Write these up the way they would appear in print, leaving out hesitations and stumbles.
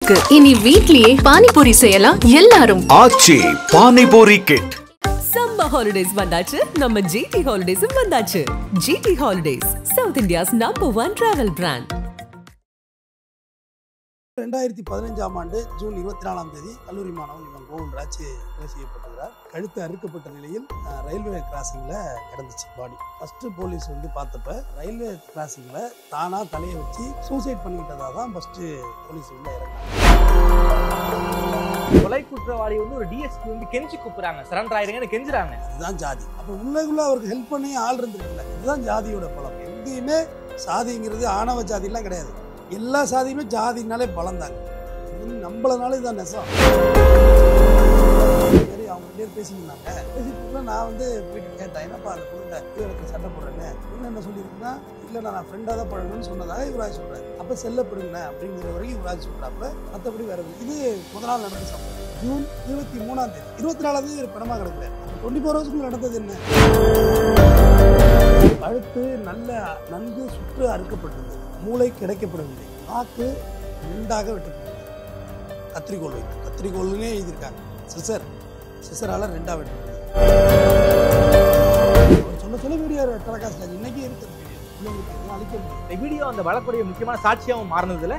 இருக்கு. இனி வீட்லயே பானிபூரி செய்யலாம் எல்லாரும். Aachi panipuri kit. Summer holidays வந்தாச்சு, நம்ம ஜிடி ஹாலிடேஸும் வந்தாச்சு. GT holidays, south India's #1 travel brand. 2015ஆம் ஆண்டு ஜூன் 24ஆம் தேதி கல்லூரி மாணவன் இவன் கோகுல்ராஜ் கொலை செய்யப்பட்டிருக்கிறார். கழுத்து அறுக்கப்பட்ட நிலையில் ரயில்வே கிராசிங்ல கிடந்துச்சு பாடி. ஃபர்ஸ்ட் போலீஸ் பார்த்தப்ப ரயில்வே கிராசிங்ல தானா தலையை வச்சு சூசைட் பண்ணிக்கிட்டதா தான் ஃபர்ஸ்ட் போலீஸ் இறங்கினாங்க. கொலை குற்றவாளி ஒரு டிஎஸ்பி கெஞ்சி கூப்பிடுறாங்க, சரண்டர் ஆயிருங்கன்னு கெஞ்சுறாங்க. இதுதான் ஜாதி. அப்ப உள்ளுக்குள்ள அவருக்கு ஹெல்ப் பண்ணி ஆள் இருந்திருக்குல்ல, இதுதான் ஜாதியோட பலம். எங்கேயுமே சாதிங்கிறது ஆணவ ஜாதிலாம் கிடையாது. எல்லா சாதியுமே ஜாதினாலே பலந்தாங்க. நம்மளனால இதுதான் நெசம். அவங்க பேர் பேசியிருந்தாங்க. பேசிட்டு நான் வீட்டுக்கு கேட்டேன், என்னப்பா அந்த பொருளை சண்டை போடுறேன்னு. என்ன சொல்லியிருக்குன்னா, இல்லை நான் ஃப்ரெண்டாக தான் பழகணும்னு சொன்னதாக யுவராஜ் சொல்கிறார். அப்போ செல்லப்படுங்க அப்படிங்கிற வரைக்கும் யுவராஜ் சொல்கிறாப்ப மற்றபடி வேறு இது முதல் நாள் நடந்த சம்பவம். ஜூன் 23ஆம் தேதி 24ஆம் தேதி ஒரு பணமாக கிடக்குது. 24 ஹவர்ஸ்க்குள்ள நடந்தது என்ன? கழுத்து நல்ல நன்கு சுற்று அறுக்கப்பட்டது, மூளை கிடைக்கப்படவில்லை, நாக்கு 2ஆக வெட்டப்பட்டது, கத்திரிக்கோள் வைத்து, கத்திரிக்கோள்னே எழுதியிருக்காங்க, சிசரால 2ஆக வெட்டப்பட்டது. சொல்ல வீடியோ டெலிகாஸ்ட் இன்னைக்கு இருக்குது. அழிக்க முடியும். இந்த வீடியோ அந்த வழக்குடைய முக்கியமான சாட்சியாகவும் மாறினதுல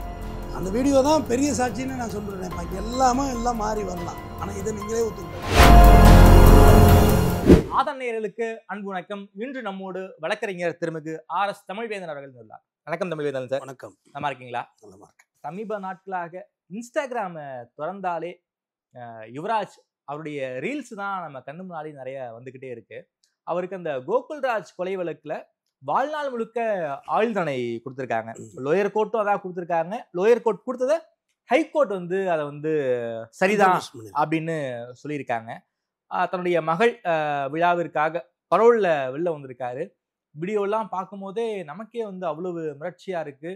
அந்த வீடியோ தான் பெரிய சாட்சின்னு நான் சொல்றேன். எல்லாம் மாறி வரலாம், ஆனா இதை நீங்களே ஒத்துக்கிட்டீங்க. ஆதன் நேயர்களுக்கு அன்பு வணக்கம். இன்று நம்மோடு வழக்கறிஞர் திருமிகு RS தமிழ்வேந்தன் அவர்கள் இருந்தார். வணக்கம் தமிழ்வேந்தன் சார். வணக்கம். நல்லா இருக்கீங்களா? நல்லமா இருக்கு. சமீப நாட்களாக இன்ஸ்டாகிராமை திறந்தாலே யுவராஜ் அவருடைய ரீல்ஸ் தான் நம்ம கண்ணு முன்னாடி நிறைய வந்துகிட்டே இருக்கு. அவருக்கு அந்த கோகுல்ராஜ் கொலை வழக்குல வாழ்நாள் முழுக்க ஆயுள் தண்டனை கொடுத்துருக்காங்க. லோயர் கோர்ட்டும் அதான் கொடுத்துருக்காங்க. லோயர் கோர்ட் கொடுத்ததை ஹைகோர்ட் அதை சரிதான் அப்படின்னு சொல்லியிருக்காங்க. தன்னுடைய மகள் விழாவிற்காக பரோல்ல வெளில வந்திருக்காரு. வீடியோலாம் பார்க்கும் போதே நமக்கே அவ்வளவு மிரட்சியா இருக்கு.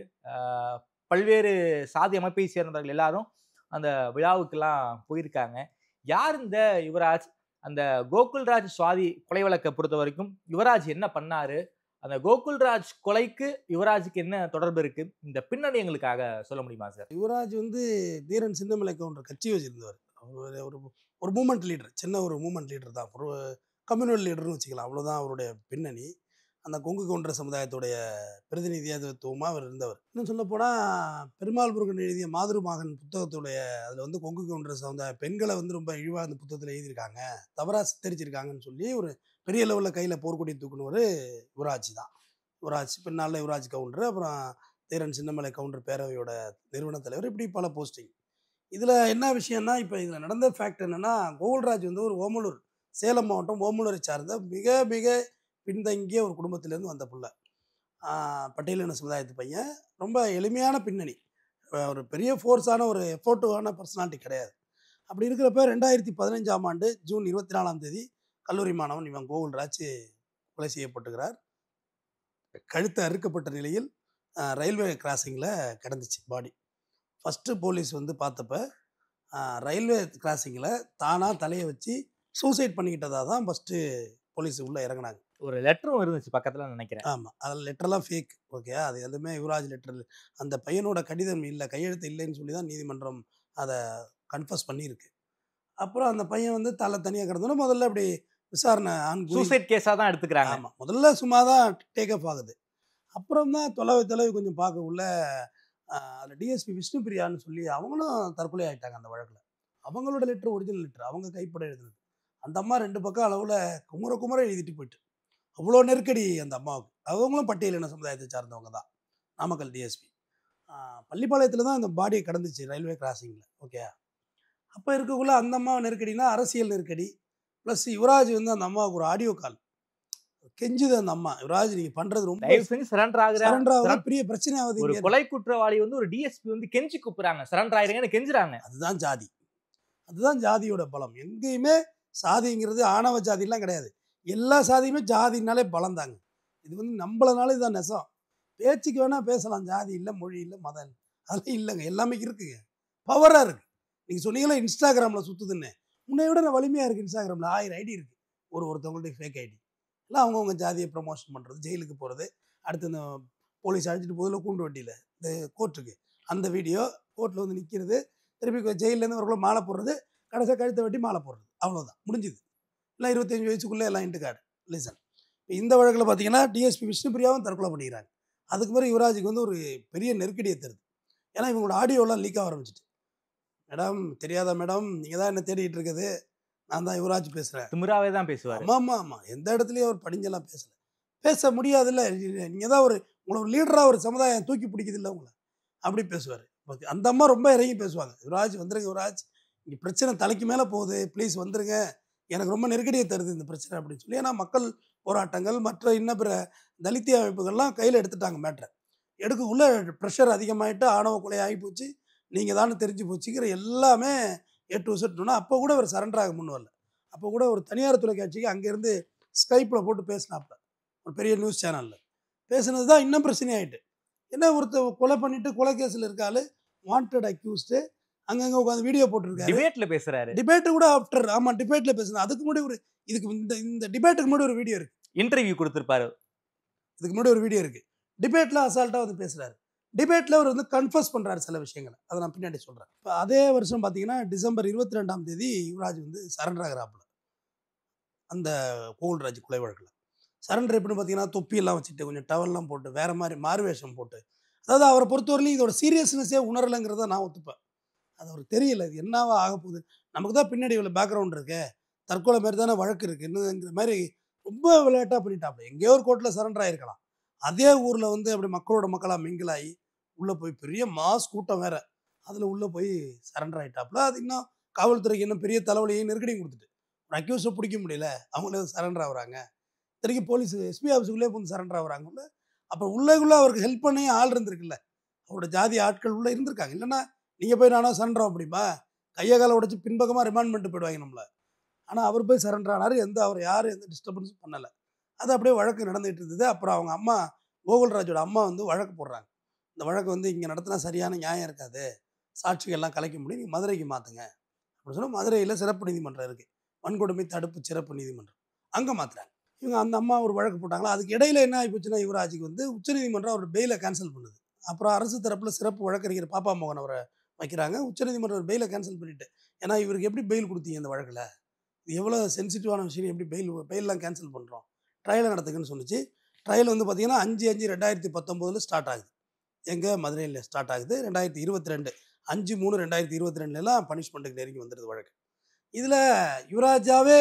பல்வேறு சாதி அமைப்பை சேர்ந்தவர்கள் எல்லாரும் அந்த விழாவுக்கெல்லாம் போயிருக்காங்க. யார் இந்த யுவராஜ்? அந்த கோகுல்ராஜ் சுவாதி கொலை வழக்கை பொறுத்த வரைக்கும் யுவராஜ் என்ன பண்ணாரு? அந்த கோகுல்ராஜ் கொலைக்கு யுவராஜுக்கு என்ன தொடர்பு இருக்கு? இந்த பின்னணி எங்களுக்காக சொல்ல முடியுமா சார்? யுவராஜ் தீரன் சின்னமலை கவுண்டர் கட்சி வச்சிருந்தவர். அவர் ஒரு மூமெண்ட் லீடர், சின்ன ஒரு மூமெண்ட் லீடர் தான், ஒரு கம்யூனல் லீடர்னு வச்சுக்கலாம். அவ்வளோதான் அவருடைய பின்னணி. அந்த கொங்கு கவுண்டர் சமுதாயத்துடைய பிரதிநிதித்துவமாக அவர் இருந்தவர். இன்னும் சொல்லப்போனால் பெருமாள் முருகன் எழுதிய மாதுரு மகன் புத்தகத்துடைய அதில் கொங்கு கவுண்டர் சமுதாய பெண்களை ரொம்ப இழிவாக அந்த புத்தகத்தில் எழுதியிருக்காங்க, தவறாக சித்தரிச்சிருக்காங்கன்னு சொல்லி ஒரு பெரிய லெவலில் கையில் போர்க்கொடி தூக்குனவர் யுவராஜ் தான். யுவராஜ் பின்னால் யுவராஜ் கவுண்டர், அப்புறம் தீரன் சின்னமலை கவுண்டர் பேரவையோட நிறுவன தலைவர், இப்படி பல போஸ்டிங். இதில் என்ன விஷயம்னா, இப்போ இதில் நடந்த ஃபேக்ட் என்னென்னா, கோகுல்ராஜ் ஒரு ஓமலூர், சேலம் மாவட்டம் ஓமலூரை சார்ந்த மிக மிக பின்தங்கிய ஒரு குடும்பத்திலேருந்து வந்த புள்ள. பட்டியலின சமுதாயத்து பையன். ரொம்ப எளிமையான பின்னணி, ஒரு பெரிய ஃபோர்ஸான ஒரு எஃபோர்ட்டிவான பர்சனாலிட்டி கிடையாது. அப்படி இருக்கிறப்ப 2015ஆம் ஆண்டு ஜூன் 24ஆம் தேதி கல்லூரி மாணவன் இவன் கோகுல்ராஜ் கொலை செய்யப்பட்டுகிறார். கழுத்து அறுக்கப்பட்ட நிலையில் ரயில்வே கிராசிங்கில் கிடந்துச்சு பாடி. ஃபஸ்ட்டு போலீஸ் பார்த்தப்ப ரயில்வே கிராசிங்கில் தானாக தலையை வச்சு சூசைட் பண்ணிக்கிட்டதாக தான் ஃபஸ்ட்டு போலீஸ் உள்ளே இறங்கினாங்க. ஒரு லெட்டரும் இருந்துச்சு பக்கத்தில் நினைக்கிறேன். ஆமாம், அதில் லெட்டர்லாம் ஃபேக். ஓகே, அது எதுவுமே யுவராஜ் லெட்டர், அந்த பையனோட கடிதம் இல்லை, கையெழுத்து இல்லைன்னு சொல்லி தான் நீதிமன்றம் அதை கன்ஃபர்ஸ் பண்ணியிருக்கு. அப்புறம் அந்த பையன் தலை தனியாக கிடந்தோன்னா முதல்ல அப்படி விசாரணை சூசைட் கேஸாக தான் எடுத்துக்கிறாங்க. ஆமாம், முதல்ல சும்மா தான் டேக் அப் ஆகுது. அப்புறம் தான் தொலைவு கொஞ்சம் பார்க்க உள்ள அதில் டிஎஸ்பி விஷ்ணுபிரியான்னு சொல்லி அவங்களும் தற்கொலை ஆகிட்டாங்க அந்த வழக்கில். அவங்களோட லெட்டர் ஒரிஜினல் லெட்டர், அவங்க கைப்பட எழுதுனது. அந்த அம்மா 2 பக்கம் அளவில் குமுற எழுதிட்டு போயிட்டு, அவ்வளோ நெருக்கடி அந்த அம்மாவுக்கு. அவங்களும் பட்டியலின சமுதாயத்தை சார்ந்தவங்க தான், நாமக்கல் டிஎஸ்பி. பள்ளிப்பாளையத்தில் தான் அந்த பாடியை கடந்துச்சு ரயில்வே கிராசிங்கில். ஓகே, அப்போ இருக்கக்குள்ள அந்த அம்மாவை நெருக்கடினா அரசியல் நெருக்கடி ப்ளஸ் யுவராஜ் அந்த அம்மாவுக்கு ஒரு ஆடியோ கால் கெஞ்சுது. அந்த அம்மா, யுவராஜ் நீங்க பண்றது ரொம்ப சரண்டர் ஆகுது, பெரிய பிரச்சனை ஆகுது. ஒரு கொலை குற்றவாளி ஒரு டிஎஸ்பி கெஞ்சி கூப்பிடுறாங்க, சரண்டர் ஆயிருங்கன்னு கெஞ்சுறாங்க. அதுதான் ஜாதி, அதுதான் ஜாதியோட பலம். எங்கேயுமே சாதிங்கிறது ஆணவ ஜாதிலாம் கிடையாது. எல்லா சாதியுமே ஜாதினாலே பலம் தாங்க. இது நம்மளனால இதுதான் நெசம். பேச்சுக்கு வேணா பேசலாம், ஜாதி இல்லை, மொழி இல்லை, மதம் இல்லை, அதெல்லாம் இல்லைங்க. எல்லாமே இருக்குங்க, பவராக இருக்கு. நீங்க சொன்னீங்களா இன்ஸ்டாகிராமில் சுற்றுதுன்னு, முன்னை விட நான் வலிமையாக இருக்குது. இன்ஸ்டாகிராமில் 1000 ஐடி இருக்கு, ஒருத்தவங்கள்ட்ட ஃபேக் ஐடி. இல்லை அவங்கவுங்க ஜாதியை ப்ரமோஷன் பண்ணுறது, ஜெயிலுக்கு போகிறது, அடுத்து இந்த போலீஸ் அழைச்சிட்டு போதில் கூண்டு வண்டியில் இந்த கோர்ட்டுக்கு அந்த வீடியோ, கோர்ட்டில் நிற்கிறது, திருப்பி ஜெயிலேருந்து அவர்களும் மாலை போடுறது, கடைசியாக கழுத்தை வெட்டி மாலை போடுறது, அவ்வளோதான் முடிஞ்சுது. இல்லை 25 வயசுக்குள்ளே எல்லாம் இன்ட்டு கார்டு லிசன். இந்த வழக்கில் பார்த்தீங்கன்னா டிஎஸ்பி விஷ்ணுபிரியாவும் தற்கொலை பண்ணிக்கிறாங்க. அதுக்கு பிறகு யுவராஜுக்கு வந்து ஒரு பெரிய நெருக்கடியை தருது. ஏன்னா இவங்களோட ஆடியோலாம் லீக் ஆக ஆரம்பிச்சிட்டு. மேடம் தெரியாதா மேடம், நீங்கள் தான் என்ன தேடிட்டு இருக்குது, நான் தான் யுவராஜ் பேசுகிறேன். திமிராவே தான் பேசுவார். ஆமாம், எந்த இடத்துலையும் அவர் படிஞ்செல்லாம் பேசலை. பேச முடியாதுல்ல, நீங்கள் தான் உங்களை ஒரு லீடராக ஒரு சமுதாயம் தூக்கி பிடிக்குது இல்லை உங்களை, அப்படி பேசுவார். அந்த அம்மா ரொம்ப இறங்கி பேசுவாங்க. யுவராஜ் வந்துருங்க, யுவராஜ் இங்கே பிரச்சனை தலைக்கு மேலே போகுது, ப்ளீஸ் வந்துருங்க, எனக்கு ரொம்ப நெருக்கடியை தருது இந்த பிரச்சனை அப்படின்னு சொல்லி. ஏன்னா மக்கள் போராட்டங்கள் மற்ற இன்னும் பிற தலித்திய அமைப்புகள்லாம் கையில் எடுத்துட்டாங்க மேட்ரை. எடுக்கக்குள்ளே ப்ரெஷர் அதிகமாகிட்டு ஆணவ கொலை ஆகி போச்சு, நீங்கள் தானே தெரிஞ்சு போச்சுக்கிற எல்லாமே A to Z. அப்போ கூட அவர் சரண்டர் ஆக முன் வரல. அப்போ கூட ஒரு தனியார் தொலைக்காட்சிக்கு அங்கேருந்து ஸ்கைப்பில் போட்டு பேசினாப்புல, ஒரு பெரிய நியூஸ் சேனலில் பேசுனது தான் இன்னும் பிரச்சனையாயிட்டு. என்ன ஒருத்தர் கொலை பண்ணிட்டு கொலை கேஸில் இருக்காரு, வாண்டட் அக்யூஸ்டு, அங்கங்கே உட்காந்து வீடியோ போட்டிருக்காரு, டிபேட்ல பேசுறாரு. டிபேட்டு கூட ஆஃப்டர், ஆமாம் டிபேட்டில் பேசுனது. அதுக்கு முன்னாடி ஒரு இந்த டிபேட்டுக்கு முன்னாடி ஒரு வீடியோ இருக்குது, இன்டர்வியூ கொடுத்துருப்பாரு. இதுக்கு முன்னாடி ஒரு வீடியோ இருக்குது. டிபேட்டில் அசால்ட்டாக வந்து பேசுகிறாரு. டிபேட்டில் அவர் வந்து கன்ஃபர்ஸ் பண்ணுறாரு சில விஷயங்களை, அதை நான் பின்னாடி சொல்கிறேன். இப்போ அதே வருஷம் பார்த்தீங்கன்னா டிசம்பர் 22 யுவராஜ் வந்து சரண்டர் ஆகிறாப்புல அந்த கோகுல்ராஜ் கொலை வழக்கில். சரண்டர் எப்படின்னு பார்த்தீங்கன்னா தொப்பியெல்லாம் வச்சுட்டு கொஞ்சம் டவல்லாம் போட்டு வேறு மாதிரி மாறுவேஷம் போட்டு, அதாவது அவரை பொறுத்தவரையிலும் இதோட சீரியஸ்னஸே உணரலைங்கிறத நான் ஒத்துப்பேன். அது அவருக்கு தெரியல இது என்னவா ஆக போகுது, நமக்கு தான் பின்னாடி இவ்வளோ பேக்ரவுண்ட் இருக்கு, தற்கொலை மாதிரி தானே வழக்கு இருக்குது என்னங்கிற மாதிரி ரொம்ப விளையாட்டாக பண்ணிட்டாப்புல. எங்கேயோ ஒரு கோர்ட்டில் சரண்டர் ஆகிருக்கலாம், அதே ஊரில் வந்து அப்படி மக்களோட மக்களாக மிங்கிலாகி உள்ளே போய் பெரிய மாஸ் கூட்டம் வேறு, அதில் உள்ளே போய் சரண்டர் ஆகிட்டாப்புல. அது இன்னும் காவல்துறைக்கு இன்னும் பெரிய தலைவலியையும் நெருக்கடியும் கொடுத்துட்டு ஒரு அக்யூஸை பிடிக்க முடியல, அவங்களே சரண்டர் ஆகுறாங்க. திருப்பி போலீஸ் எஸ்பி ஆஃபீஸுக்குள்ளே போய் சரண்டர் ஆகுறாங்கல்ல. அப்போ உள்ளேக்குள்ளே அவருக்கு ஹெல்ப் பண்ணி ஆள் இருந்திருக்குல்ல, அவரோட ஜாதி ஆட்கள் உள்ளே இருந்திருக்காங்க. இல்லைன்னா நீங்கள் போய் நானும் சரண்டர் ஆக முடியுமா, கையை காலை உடச்சி பின்பக்கமாக ரிமாண்ட் பண்ணிட்டு போயிடுவாங்க நம்மளை. ஆனால் அவர் போய் சரண்டர் ஆனார், அவர் யாரும் எந்த டிஸ்டர்பன்ஸும் பண்ணலை. அது அப்படியே வழக்கு நடந்துகிட்டு இருந்தது. அப்புறம் அவங்க அம்மா கோகுல்ராஜோட அம்மா வந்து வழக்கு போடுறாங்க. இந்த வழக்கு வந்து இங்கே நடத்தினா சரியான நியாயம் இருக்காது, சாட்சிகள்லாம் கலைக்க முடியும், நீங்கள் மதுரைக்கு மாற்றுங்க அப்படின்னு சொன்னால் மதுரையில் சிறப்பு நீதிமன்றம் இருக்குது, வன்கொடுமை தடுப்பு சிறப்பு நீதிமன்றம், அங்கே மாற்றுறாங்க. இவங்க அந்த அம்மா ஒரு வழக்கு போட்டாங்களா. அதுக்கு இடையில என்ன ஆகிப்போச்சுன்னா யுவராஜுக்கு வந்து உச்சநீதிமன்றம் அவர் பெயிலை கேன்சல் பண்ணுது. அப்புறம் அரசு தரப்பில் சிறப்பு வழக்கறிஞர் பாப்பா மோகன் அவரை வைக்கிறாங்க. உச்சநீதிமன்றம் ஒரு பெயிலை கேன்சல் பண்ணிட்டு, ஏன்னா இவருக்கு எப்படி பெயில் கொடுத்தீங்க இந்த வழக்கில், இது எவ்வளோ சென்சிட்டிவான விஷயம், எப்படி பெயிலெலாம் கேன்சல் பண்ணுறோம், ட்ரையலை நடத்துக்குன்னு சொன்னிச்சு. ட்ரையல் வந்து பார்த்திங்கன்னா 5/5/2019 ஸ்டார்ட் ஆகுது. எங்கே மதுரையில் ஸ்டார்ட் ஆகுது. 2022 5/3/2022 பனிஷ்மெண்ட்டுக்கு நெருங்கி வந்துடுது வழக்கு. இதில் யுவராஜாவே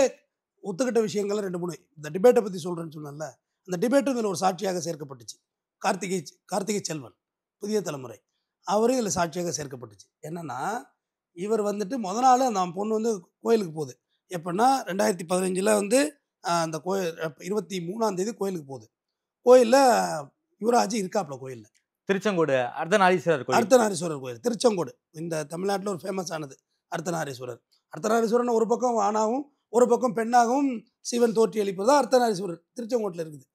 ஒத்துக்கிட்ட விஷயங்கள் 2-3 இந்த டிபேட்டை பற்றி சொல்கிறேன்னு சொன்னேன்ல, அந்த டிபேட்டும் இதில் ஒரு சாட்சியாக சேர்க்கப்பட்டுச்சு. கார்த்திகை செல்வன் புதிய தலைமுறை அவரும் இதில் சாட்சியாக சேர்க்கப்பட்டுச்சு. என்னென்னா இவர் வந்துட்டு முதல் நாள் அந்த பொண்ணு வந்து கோயிலுக்கு போகுது. எப்படின்னா 2015 வந்து அந்த கோயில் 23 கோயிலுக்கு போகுது. கோயிலில் யுவராஜ் இருக்காப்புல கோயிலில், திருச்செங்கோடு அர்த்தநாரீஸ்வரர் கோயில் திருச்செங்கோடு, இந்த தமிழ்நாட்டில் ஒரு ஃபேமஸ் ஆனது அர்த்தநாரீஸ்வரர். அர்த்தநாரீஸ்வரன் ஒரு பக்கம் ஆணாகவும் ஒரு பக்கம் பெண்ணாகவும் சிவன் தோற்றி அளிப்பதா அர்த்தநாரீஸ்வரர் திருச்செங்கோட்டில் இருக்குது.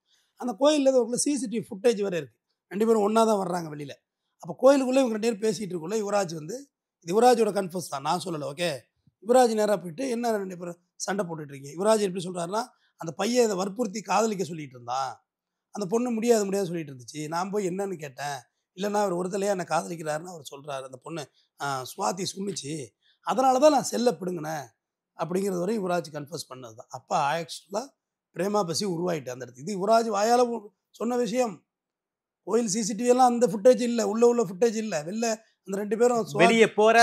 அந்த கோயிலில் ஒரு சிசிடிவி ஃபுட்டேஜ் வேறு இருக்குது. 2 பேரும் ஒன்றா தான் வர்றாங்க வெளியில். அப்போ கோயிலுக்குள்ளே இவங்க 2 பேரும் பேசிகிட்டு இருக்குள்ள யுவராஜ் வந்து, இது யுவராஜோட கன்ஃபர்ஸ் தான், நான் சொல்லலை, ஓகே. யுவராஜ் நேராக போயிட்டு என்ன 2 பேரும் சண்டை போட்டுட்ருக்கீங்க. யுவராஜ் எப்படி சொல்கிறாருன்னா, அந்த பையன் இதை வற்புறுத்தி காதலிக்க சொல்லிகிட்டு இருந்தான், அந்த பொண்ணு முடியாது சொல்லிட்டு இருந்துச்சு, நான் போய் என்னன்னு கேட்டேன், இல்லைன்னா அவர் ஒருத்தலையாக என்னை காதலிக்கிறாருன்னு அவர் சொல்கிறாரு, அந்த பொண்ணு சுவாதி சொன்னிச்சு, அதனால தான் நான் செல்லை பிடுங்கினேன் அப்படிங்கிறது வரையும் யுவராஜ் கன்ஃபர்ஸ் பண்ணது தான். அப்போ ஆக்சுவலாக பிரேமா பசி உருவாயிட்டு அந்த இடத்துக்கு. இது யுவராஜ் வாயால் சொன்ன விஷயம். கோயில் சிசிடிவி எல்லாம் அந்த ஃபுட்டேஜ் இல்லை, உள்ள ஃபுட்டேஜ் இல்லை, வெளில அந்த 2 பேரும் வெளியே போகிற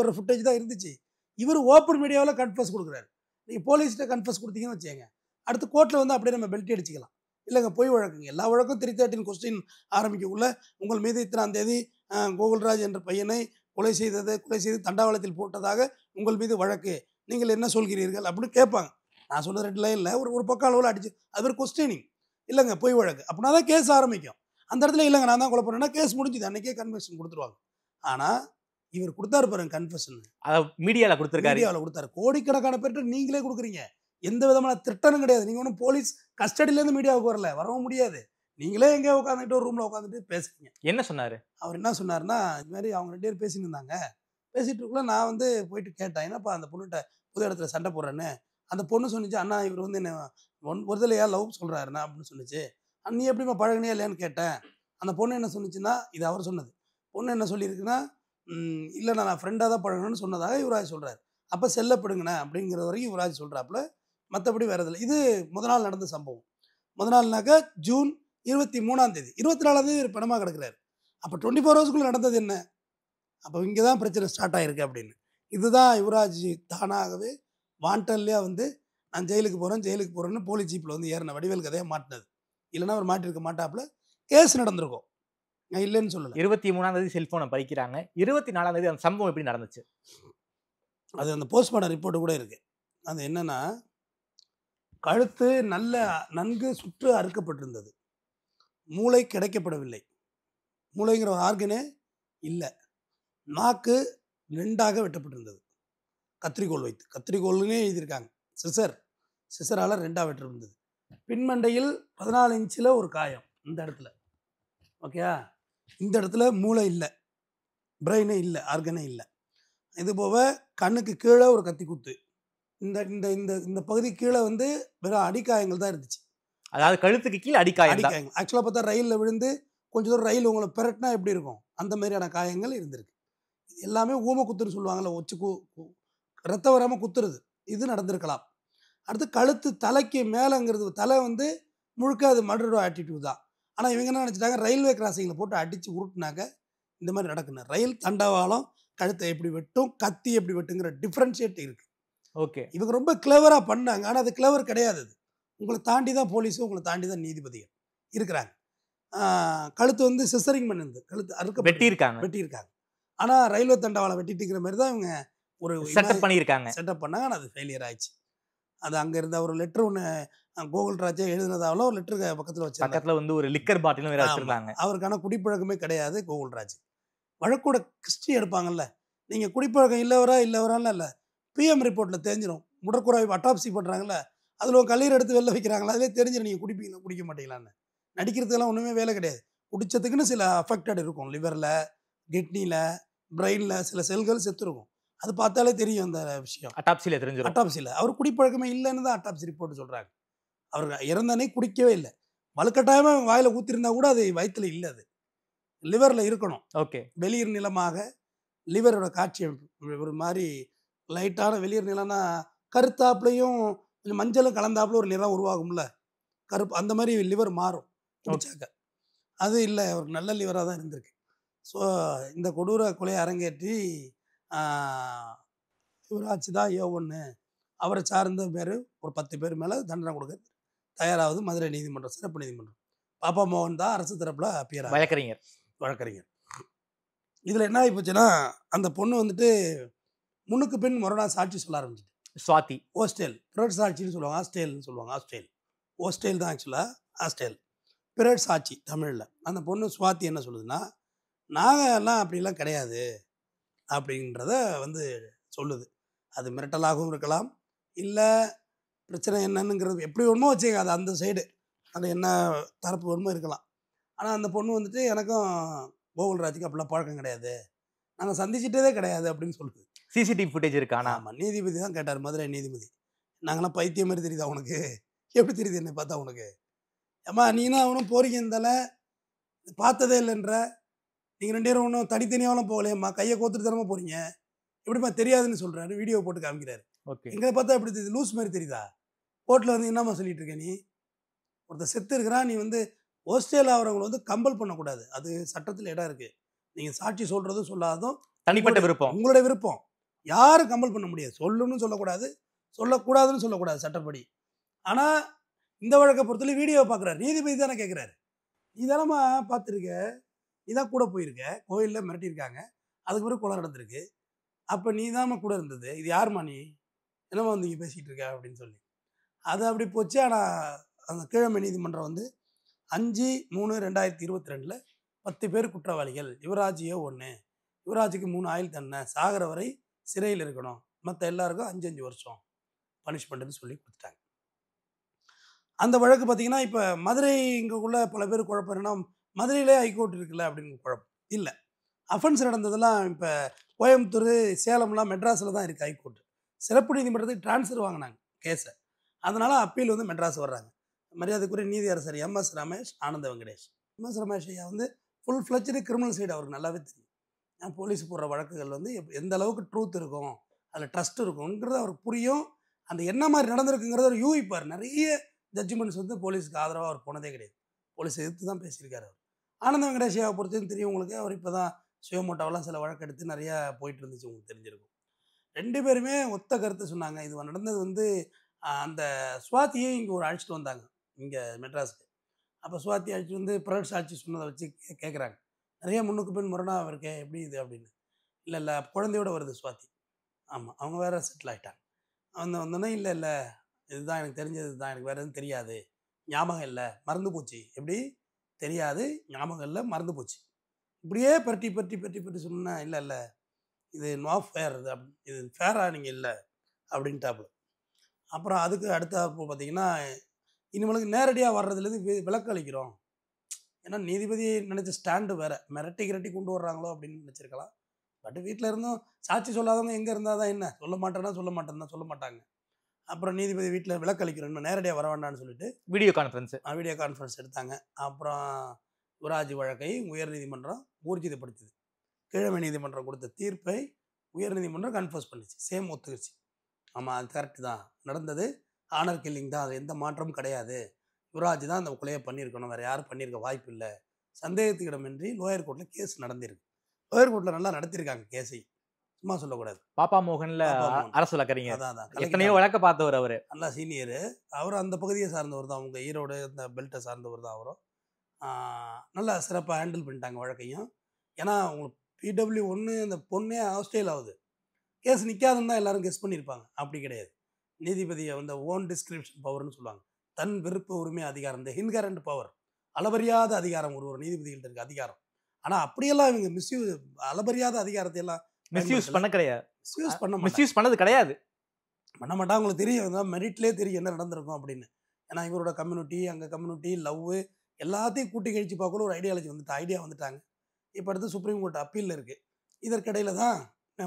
ஒரு ஃபுட்டேஜ் தான் இருந்துச்சு. இவர் ஓப்பன் மீடியாவில் கன்ஃபர்ஸ் கொடுக்குறாரு. நீங்கள் போலீஸ்கிட்ட கன்ஃபர்ஸ் கொடுத்தீங்கன்னு வச்சுக்கோங்க, அடுத்து கோர்ட்டில் வந்து அப்படியே நம்ம பெல்ட் அடிச்சிக்கலாம். இல்லைங்க பொய் வழக்குங்க, எல்லா வழக்கும் 313 கொஸ்டின் ஆரம்பிக்கக்குள்ள உங்கள் மீது 2ஆம் தேதி கோகுல்ராஜ் என்ற பையனை கொலை செய்து தண்டாவளத்தில் போட்டதாக உங்கள் மீது வழக்கு, நீங்கள் என்ன சொல்கிறீர்கள் அப்படின்னு கேட்பாங்க. நான் சொன்ன 2 லைனில் ஒரு பக்கம் அளவில் அடிச்சு அது ஒரு கொஸ்டினிங். இல்லைங்க பொய் வழக்கு அப்படின்னா தான் கேஸ் ஆரம்பிக்கும். அந்த இடத்துல இல்லைங்க நான் தான் கொலை பண்ணேன்னா கேஸ் முடிஞ்சுது, அன்றைக்கே கன்ஃபெஷன் கொடுத்துருவாங்க. ஆனால் இவர் கொடுத்தாரு பாருங்க கன்ஃபெஷன், அதை மீடியாவில் கொடுத்தாரு. கோடிக்கணக்கான பேர்கிட்ட நீங்களே கொடுக்குறீங்க, எந்த விதமான திட்டமும் கிடையாது. நீங்கள் ஒன்றும் போலீஸ் கஸ்டடியிலேருந்து மீடியாவுக்கு வரவும் முடியாது, நீங்களே எங்கேயோ உட்காந்துட்டு ஒரு ரூமில் உட்காந்துட்டு பேசுறீங்க. என்ன சொன்னார் அவர்? என்ன சொன்னார்னா, இது மாதிரி அவங்க 2 பேரும் பேசிட்டு இருந்தாங்க. பேசிட்டு இருக்குள்ள நான் வந்து போயிட்டு கேட்டேன், என்னப்பா அந்த பொண்ணுகிட்ட புது இடத்துல சண்டை போடுறேன்னு. அந்த பொண்ணு சொன்னிச்சு, அண்ணா இவர் வந்து என்ன ஒருதலையா லவ் சொல்கிறாருண்ணா அப்படின்னு சொன்னிச்சு. நீ எப்படிமா பழகினியா இல்லையான்னு கேட்டேன். அந்த பொண்ணு என்ன சொன்னிச்சுன்னா, இது அவர் சொன்னது. பொண்ணு என்ன சொல்லியிருக்குன்னா, இல்லை நான் ஃப்ரெண்டாக தான் பழகணும்னு சொன்னதாக யுவராஜ் சொல்கிறார். அப்போ செல்ல பிடுங்கின அப்படிங்கிற வரைக்கும் யுவராஜ் சொல்கிறாப்புல. மற்றபடி வேறு இதில் இது முதல் நாள் நடந்த சம்பவம். முதல் நாள்னாக்கா ஜூன் 23 24 இவர் பணமாக கிடக்கிறார். அப்போ 24 ஹவர்ஸ்க்குள்ளே நடந்தது என்ன? அப்போ இங்கே தான் பிரச்சனை ஸ்டார்ட் ஆகிருக்கு அப்படின்னு. இதுதான் யுவராஜ் தானாகவே வாண்டல்லையாக வந்து நான் ஜெயிலுக்கு போகிறேன்னு போலீஸ் ஜீப்பில் வந்து ஏறின வடிவேல் கதையாக மாட்டினது. இல்லைன்னா அவர் மாட்டிருக்க மாட்டாப்புல. கேஸ் நடந்திருக்கும், நான் இல்லைன்னு சொல்லலை. 23 செல்போனை பறிக்கிறாங்க. 24 அந்த சம்பவம் எப்படி நடந்துச்சு? அது அந்த போஸ்ட்மார்ட்டம் ரிப்போர்ட்டு கூட இருக்குது. அது என்னென்னா, கழுத்து நன்கு சுற்று அறுக்கப்பட்டிருந்தது. மூளை கிடைக்கப்படவில்லை. மூளைங்கிற ஒரு ஆர்கனே இல்லை. நாக்கு 2ஆக வெட்டப்பட்டிருந்தது கத்திரிக்கோள் வைத்து. கத்திரிக்கோள்னே எழுதியிருக்காங்க. சிசரால் 2ஆக வெட்டிருந்தது. பின்மண்டையில் 14 இன்ச்சில் ஒரு காயம் இந்த இடத்துல. ஓகேயா? இந்த இடத்துல மூளை இல்லை, பிரெயினே இல்லை, ஆர்கனே இல்லை. இது போக கண்ணுக்கு கீழே ஒரு கத்தி குத்து. இந்த இந்த இந்த இந்த பகுதி கீழே வந்து வெறும் அடிக்காயங்கள் தான் இருந்துச்சு. அதாவது கழுத்துக்கு கீழே அடிக்காயங்கள். ஆக்சுவலாக பார்த்தா ரயிலில் விழுந்து கொஞ்சம் தூரம் ரயில் உங்களை பெரட்டினா எப்படி இருக்கும், அந்த மாதிரியான காயங்கள் இருந்திருக்கு. இது எல்லாமே ஊமை குத்துன்னு சொல்லுவாங்கள்ல, ஒச்சு ரத்தம் வராமல் குத்துறது, இது நடந்திருக்கலாம். அடுத்து கழுத்து தலைக்கு மேலேங்கிறது, தலை வந்து முழுக்க அது மர்டர் ஆட்டிடியூட் தான். ஆனால் இவங்க என்ன நினச்சிட்டாங்க, ரயில்வே கிராசிங்கில் போட்டு அடித்து உருட்டுனாக்க இந்த மாதிரி நடக்கணும். ரயில் தண்டவாளம் கழுத்தை எப்படி வெட்டும், கத்தி எப்படி வெட்டுங்கிற டிஃப்ரென்ஷியேட் இருக்குது. ஓகே, இவங்க ரொம்ப கிளவராக பண்ணாங்க. ஆனால் அது கிளவர் கிடையாது. அது உங்களை தாண்டி தான் போலீஸும், உங்களை தாண்டி தான் நீதிபதிகள் இருக்கிறாங்க. கழுத்து வந்து சிசரிங் பண்ணிருந்து, கழுத்து அறுக்க வெட்டியிருக்காங்க. ஆனால் ரயில்வே தண்டவாளம் வெட்டிட்டுங்கிற மாதிரி தான் இவங்க ஒரு செட்டப் பண்ணாங்க. ஆனால் அது ஃபெயிலியர் ஆயிடுச்சு. அது அங்கே இருந்த ஒரு லெட்டர் ஒன்று கோகுல்ராஜே எழுதினதாவில் ஒரு லெட்டருக்கு பக்கத்தில் வந்து ஒரு லிக்கர் பாட்டிலும் வேற வச்சிருந்தாங்க. அவருக்கான குடிப்பழக்கமே கிடையாது கோகுல்ராஜ். வழக்கூட ஹிஸ்ட்ரி எடுப்பாங்கல்ல, நீங்கள் குடிப்பழக்கம் இல்லவரான்னு இல்லை, பிஎம் ரிப்போர்ட்டில் தெரிஞ்சிடும். உடற்குறாய் அட்டாப்சி பண்ணுறாங்கல்ல, அதில் ஒரு கல்லீரை எடுத்து வெளில வைக்கிறாங்களா, அதிலே தெரிஞ்சிடும் நீங்கள் குடிப்பீங்களா குடிக்க மாட்டீங்களான்னு. நடிக்கிறதுக்கெல்லாம் ஒன்றுமே வேலை கிடையாது. குடித்ததுக்குன்னு சில அஃபெக்டட் இருக்கும், லிவரில், கிட்னியில், பிரெயினில் சில செல்கள் செத்துருக்கும். அது பார்த்தாலே தெரியும் அந்த விஷயம். அட்டாப்சியில் அவர் குடிப்பழக்கமே இல்லைன்னு தான் அட்டாப்சி ரிப்போர்ட் சொல்கிறாங்க. அவர் இறந்தானே குடிக்கவே இல்லை. வலுக்கட்டாயமாக வாயில் ஊற்றிருந்தா கூட அது வயிற்றில் இல்லை, அது லிவரில் இருக்கணும். ஓகே, வெளியீர் நிலமாக லிவரோட காட்சி ஒரு மாதிரி லைட்டான வெளியீர் நிலம்னா கருத்தாப்புலையும் கொஞ்சம் மஞ்சளும் கலந்தாப்புல ஒரு நிறம் உருவாகும்ல, கருப்பு, அந்த மாதிரி லிவர் மாறும் குடிச்சாக்க. அது இல்லை, ஒரு நல்ல லிவராக தான் இருந்திருக்கு. ஸோ இந்த கொடூர கொலையை அரங்கேற்றி யுவராஜ் தான் A1, அவரை சார்ந்த பேர் ஒரு 10 பேர் மேலே தண்டனை கொடுக்க தயாராகுது மதுரை நீதிமன்றம், சிறப்பு நீதிமன்றம். பாப்பா மோகன் தான் அரசு தரப்பில் அப்பியர் வழக்கறிஞர். இதில் என்ன ஆகி போச்சுன்னா, அந்த பொண்ணு வந்துட்டு முன்னுக்கு பின் முரணா சாட்சி சொல்ல ஆரம்பிச்சிட்டு. சுவாதி ஹோஸ்டேல் பிறட் சாட்சின்னு சொல்லுவாங்க, ஹாஸ்டேல்னு சொல்லுவாங்க. ஹோஸ்டேல் தான் ஆக்சுவலாக, ஹாஸ்டேல் பிறட் சாட்சி தமிழில். அந்த பொண்ணு சுவாதி என்ன சொல்லுதுன்னா, நாங்கள் எல்லாம் அப்படிலாம் கிடையாது அப்படின்றத வந்து சொல்லுது. அது மிரட்டலாகவும் இருக்கலாம், இல்லை பிரச்சனை என்னன்னுங்கிறது எப்படி ஒன்றுமோ வச்சுக்க, அது அந்த சைடு அது என்ன தரப்பு ஒன்றுமோ இருக்கலாம். ஆனால் அந்த பொண்ணு வந்துட்டு எனக்கும் கோகுல்ராஜுக்கு அப்படிலாம் பழக்கம் கிடையாது, நாங்கள் சந்திச்சிட்டதே கிடையாது அப்படின்னு சொல்லுது. சிசிடிவி ஃபுட்டேஜ் இருக்கானா? ஆமாம், நீதிபதி தான் கேட்டார், மதுரை நீதிபதி. நாங்களாம் பைத்தியம் மாதிரி தெரியுதா உனக்கு, எப்படி தெரியுது என்னை பார்த்தா உனக்கு? ஏம்மா நீனா அவனும் போறீங்க இருந்தால பார்த்ததே இல்லைன்ற, நீங்கள் 2 பேரும் ஒன்றும் தனித்தனியாவெல்லாம் போகலையம்மா, கையை கோத்துட்டு தரமா போகிறீங்க, எப்படிம்மா தெரியாதுன்னு சொல்கிறாரு. வீடியோ போட்டு காமிக்கிறாரு. ஓகே, எங்களை பார்த்தா எப்படி தெரியுது, லூஸ் மாதிரி தெரியுதா? கோர்ட்டில் வந்து என்னம்மா சொல்லிட்டு இருக்க நீ? ஒருத்தர் செத்து இருக்கிறான், நீ வந்து ஹோஸ்டேல் ஆகிறவங்களை வந்து கம்பல் பண்ணக்கூடாது, அது சட்டத்தில் இடம் இருக்குது. நீங்கள் சாட்சி சொல்கிறதும் சொல்லாததும் தனிப்பட்ட விருப்பம், உங்களுடைய விருப்பம். யாரும் கம்பல் பண்ண முடியாது, சொல்லணும்னு சொல்லக்கூடாது, சொல்லக்கூடாதுன்னு சொல்லக்கூடாது சட்டப்படி. ஆனால் இந்த வழக்கை பொறுத்தவரை வீடியோவை பார்க்குறாரு, நீதிபதி தானே கேட்குறாரு, நீ தானம்மா பார்த்துருக்க, நீ தான் கூட போயிருக்க, கோயிலில் மிரட்டியிருக்காங்க, அதுக்கு பிறகு கொலை நடந்திருக்கு, அப்போ நீ தான்மா கூட இருந்தது, இது யாருமா நீ, என்னம்மா வந்து இங்கே பேசிகிட்டு இருக்க அப்படின்னு சொல்லி அது அப்படி போச்சு. ஆனால் அந்த கீழமை நீதிமன்றம் வந்து 5/3/2022 10 பேர் குற்றவாளிகள், யுவராஜ் A1, யுவராஜுக்கு 3 ஆயுள் தண்டனை, சாகர வரை சிறையில் இருக்கணும், மற்ற எல்லாருக்கும் 5 வருஷம் பனிஷ்மெண்ட்டுன்னு சொல்லி கொடுத்துட்டாங்க. அந்த வழக்கு பார்த்தீங்கன்னா, இப்போ மதுரை இங்கக்குள்ள பல பேர் குழப்பம் என்னன்னா, மதுரையிலே ஹைகோர்ட் இருக்குல்ல அப்படின்னு குழப்பம் இல்லை. அஃபென்ஸ் நடந்ததெல்லாம் இப்போ கோயம்புத்தூர், சேலம்லாம் மெட்ராஸில் தான் இருக்குது ஹைகோர்ட். சிறப்பு நீதிமன்றத்துக்கு டிரான்ஸ்ஃபர் வாங்கினாங்க கேஸை, அதனால் அப்பீல் வந்து மெட்ராஸ் வர்றாங்க. மரியாதைக்குரிய நீதியரசர் MS ரமேஷ், ஆனந்த வெங்கடேஷ். MS ரமேஷ் ஐயா வந்து ஃபுல் ஃப்ளெட்ஜ்டு கிரிமினல் சைடு அவருக்கு நல்லாவே தெரியும். போலீஸ் போடுற வழக்குகள் வந்து எந்த அளவுக்கு ட்ரூத் இருக்கும், அதில் ட்ரஸ்ட் இருக்குங்கிறது அவருக்கு புரியும். அந்த என்ன மாதிரி நடந்திருக்குங்கிறத அவர் யூகிப்பார். நிறைய ஜட்ஜ்மெண்ட்ஸ் வந்து போலீஸுக்கு ஆதரவாக அவர் போனதே கிடையாது. போலீஸ் எதிர்த்து தான் பேசியிருக்காரு அவர். ஆனந்த வெங்கடேஷியாவை பொறுத்தவரைக்கும் தெரியும் உங்களுக்கு. அவர் இப்போ தான் சுயமோட்டாவெல்லாம் சில வழக்கு எடுத்து நிறையா போயிட்டு இருந்துச்சு, உங்களுக்கு தெரிஞ்சிருக்கும். 2 பேருமே ஒத்த கருத்து சொன்னாங்க. இது நடந்தது வந்து அந்த சுவாத்தியை இங்கே ஒரு அழைச்சிட்டு வந்தாங்க இங்கே மெட்ராஸுக்கு. அப்போ சுவாத்தி அழைச்சிட்டு வந்து பிறகு சாட்சி சொன்னதை வச்சு கேட்குறாங்க, நிறைய முன்னுக்கு பின் முரணாக இருக்கே, எப்படி இது அப்படின்னு. இல்லை குழந்தையோட வருது சுவாத்தி. ஆமாம், அவங்க வேறு செட்டில் ஆகிட்டாங்க. வந்தோடனே இல்லை இதுதான் எனக்கு தெரிஞ்சது தான், எனக்கு வேறு எதுவும் தெரியாது, ஞாபகம் இல்லை, மறந்து போச்சு. எப்படி தெரியாது, ஞாபகம் இல்லை, மறந்து போச்சு. இப்படியே பற்றி சொன்னேன். இல்லை இது நோ ஃபேர், இது ஃபேராக நீங்கள் இல்லை அப்படின்ட்டாப்புல. அப்புறம் அதுக்கு அடுத்தாப்பு பார்த்தீங்கன்னா, இனிமேலுக்கு நேரடியாக வர்றதுலேருந்து விலக்கு அளிக்கிறோம். ஏன்னா நீதிபதி நினச்ச ஸ்டாண்டு வேறு, மிரட்டி கொண்டு வர்றாங்களோ அப்படின்னு நினச்சிருக்கலாம். பட் வீட்டில் இருந்தும் சாட்சி சொல்லாதவங்க எங்கே இருந்தால் தான் என்ன, சொல்ல மாட்டாங்க. அப்புறம் நீதிபதி வீட்டில் விலக்கு அளிக்கிறோம், இன்னும் நேரடியாக வர வேண்டாம்னு சொல்லிட்டு வீடியோ கான்ஃபரன்ஸ் எடுத்தாங்க. அப்புறம் யுவராஜ் வழக்கை உயர்நீதிமன்றம் ஊர்ஜிதப்படுத்துது. கீழமை நீதிமன்றம் கொடுத்த தீர்ப்பை உயர்நீதிமன்றம் கன்ஃபர்ஸ் பண்ணிச்சு, சேம் ஒத்துக்கிச்சு. ஆமாம், அது கரெக்டு தான், நடந்தது ஆனர் கில்லிங் தான், அது எந்த மாற்றமும் கிடையாது, யுவராஜ் தான் அந்த கொலையை பண்ணியிருக்கணும், வேறு யாரும் பண்ணியிருக்க வாய்ப்பு இல்லை, சந்தேகத்துக்கிடமின்றி லோயர் கோர்ட்டில் கேஸ் நடந்திருக்கு. லோயர் கோர்ட்டில் நல்லா நடத்திருக்காங்க கேஸை, சும்மா சொல்லக்கூடாது. பாப்பா மோகன்ல அரசு வழக்கறிஞர், அதான் எத்தனையோ வழக்க பார்த்தவர், அவர் நல்லா சீனியரு. அவர் அந்த பகுதியை சார்ந்தவர் தான், அவங்க ஈரோடு இந்த பெல்ட்டை சார்ந்தவர் தான் அவரும். நல்லா சிறப்பாக ஹேண்டில் பண்ணிட்டாங்க வழக்கையும். ஏன்னா உங்களுக்கு PW1 அந்த பொண்ணே ஆஸ்திரேலியா ஆகுது, கேஸ் நிற்காதுன்னு தான் எல்லாரும் கெஸ் பண்ணியிருப்பாங்க. அப்படி கிடையாது. நீதிபதியை வந்து ஓன் டிஸ்கிரிப்ஷன் பவர்னு சொல்லுவாங்க, தன் விருப்ப உரிமை அதிகாரம், இந்த இன்ஹரண்ட் பவர், அளவறியாத அதிகாரம் ஒரு நீதிபதிகள்ட்ட இருக்க அதிகாரம். ஆனால் அப்படியெல்லாம் இவங்க அளவறியாத அதிகாரத்தை எல்லாம் மிஸ்யூஸ் பண்ண கிடையாது, மிஸ்யூஸ் பண்ணது கிடையாது, பண்ண மாட்டாங்க. அவங்களுக்கு தெரியும், மெரிட்லேயே தெரியும் என்ன நடந்திருக்கும் அப்படின்னு. ஏன்னா இவரோட கம்யூனிட்டி, அங்கே கம்யூனிட்டி, லவ் எல்லாத்தையும் கூட்டி கழிச்சு பார்க்கல ஒரு ஐடியா வந்துட்டாங்க. இப்போ அடுத்து சுப்ரீம் கோர்ட் அப்பீலில் இருக்குது. இதற்கிடையில் தான்